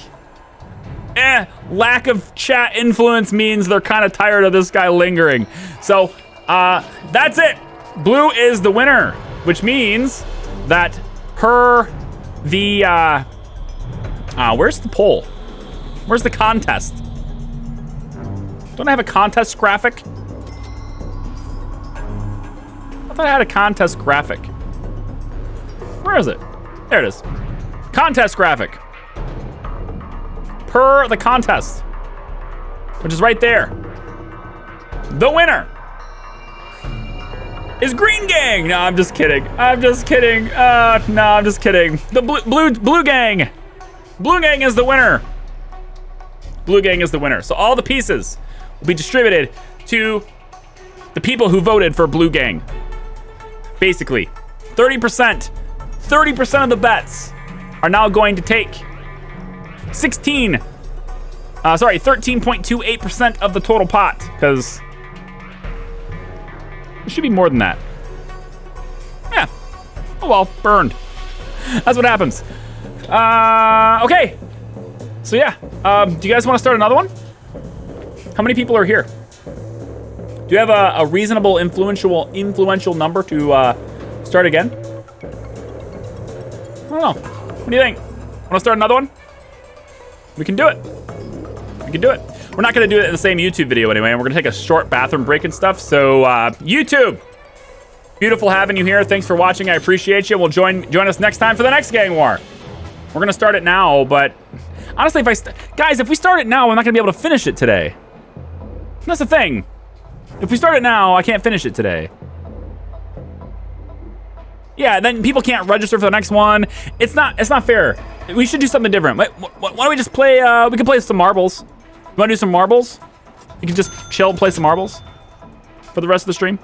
lack of chat influence means they're kind of tired of this guy lingering. So, that's it. Blue is the winner, which means that where's the poll? Where's the contest? Don't I have a contest graphic? I thought I had a contest graphic. Where is it? There it is. Contest graphic. Per the contest, which is right there. The winner is Green Gang. No, I'm just kidding. I'm just kidding. No, I'm just kidding. The blue gang. Blue Gang is the winner. Blue Gang is the winner. So all the pieces will be distributed to the people who voted for Blue Gang. Basically, 30% of the bets are now going to take 13.28% of the total pot, because it should be more than that. Yeah. Oh well, burned. That's what happens. Okay. So yeah, do you guys want to start another one? How many people are here? Do you have a reasonable influential number to start again? I don't know. What do you think? Want to start another one? We can do it. We can do it. We're not going to do it in the same YouTube video anyway, and we're going to take a short bathroom break and stuff. So YouTube, beautiful having you here. Thanks for watching. I appreciate you. We'll join us next time for the next gang war. We're going to start it now, but honestly, guys, if we start it now, I'm not going to be able to finish it today. That's the thing. If we start it now, I can't finish it today. Yeah, then people can't register for the next one. It's not fair. We should do something different. Why don't we just play, we can play some marbles. You want to do some marbles? You can just chill and play some marbles for the rest of the stream.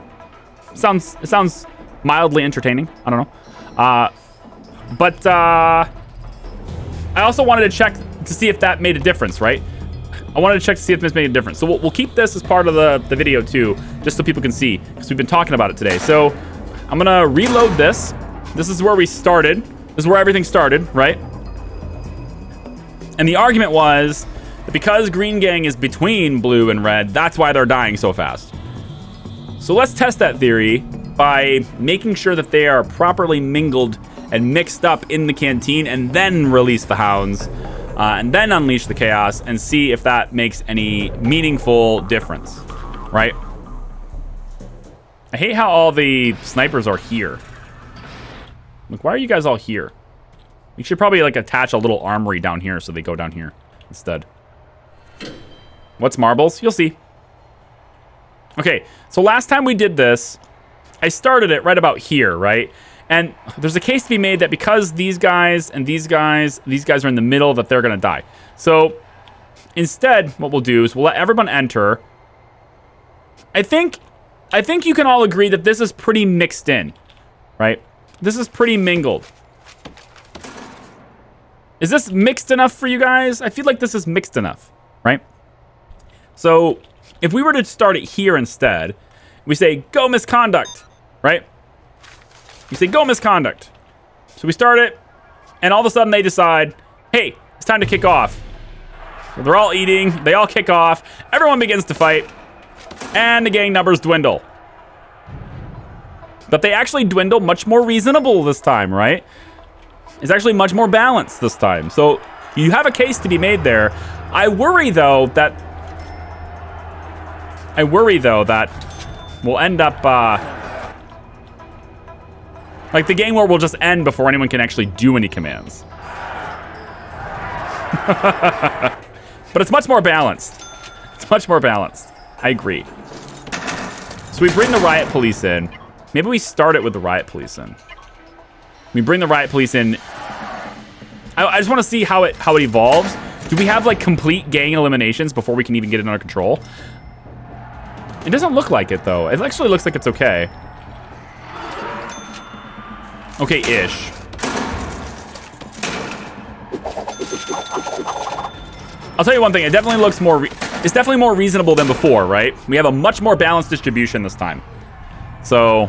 It sounds mildly entertaining. I don't know. But I also wanted to check to see if that made a difference, right? I wanted to check to see if this made a difference. So we'll keep this as part of the video too, just so people can see, because we've been talking about it today. So I'm gonna reload this. This is where we started. This is where everything started, right? And the argument was that because Green Gang is between blue and red, that's why they're dying so fast. So let's test that theory by making sure that they are properly mingled and mixed up in the canteen, and then release the hounds, and then unleash the chaos, and see if that makes any meaningful difference, right? I hate how all the snipers are here. Like, why are you guys all here? You should probably like attach a little armory down here so they go down here instead. What's marbles? You'll see. Okay, so last time we did this, I started it right about here, right? And there's a case to be made that because these guys and these guys are in the middle, that they're gonna die. So instead, what we'll do is we'll let everyone enter. I think you can all agree that this is pretty mixed in, right? This is pretty mingled. Is this mixed enough for you guys? I feel like this is mixed enough, right? So if we were to start it here instead, we say, go misconduct, right? We say, go misconduct. So we start it, and all of a sudden they decide, hey, it's time to kick off. So they're all eating, they all kick off, everyone begins to fight, and the gang numbers dwindle. But they actually dwindle much more reasonable this time, right? It's actually much more balanced this time. So you have a case to be made there. I worry though that we'll end up like the game war will just end before anyone can actually do any commands. But it's much more balanced. It's much more balanced. I agree. So we bring the riot police in. Maybe we start it with the riot police in. We bring the riot police in. I just want to see how it evolves. Do we have like complete gang eliminations before we can even get it under control? It doesn't look like it though. It actually looks like it's okay. Okay-ish. I'll tell you one thing. It definitely looks more. It's definitely more reasonable than before, right? We have a much more balanced distribution this time. So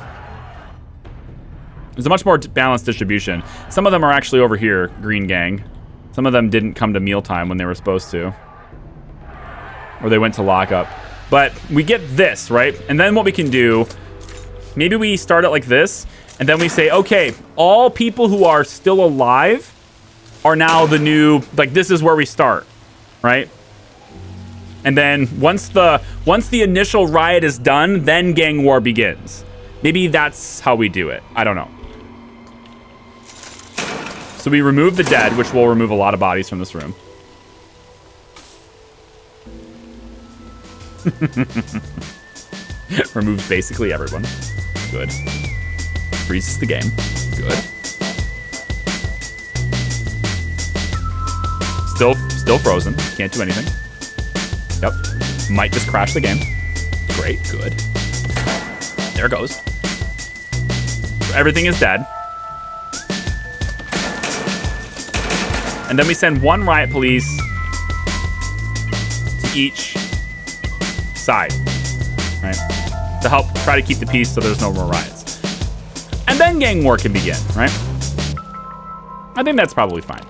there's a much more balanced distribution. Some of them are actually over here, Green Gang. Some of them didn't come to mealtime when they were supposed to. Or they went to lockup. But we get this, right? And then what we can do, maybe we start it like this, and then we say, okay, all people who are still alive are now the new, like this is where we start, right? And then once the initial riot is done, then gang war begins. Maybe that's how we do it. I don't know. So we remove the dead, which will remove a lot of bodies from this room. Removes basically everyone. Good. Freezes the game. Good. Still frozen. Can't do anything. Yep. Might just crash the game. Great. Good. There it goes. So everything is dead. And then we send one riot police to each side, right? To help try to keep the peace so there's no more riots. And then gang war can begin, right? I think that's probably fine.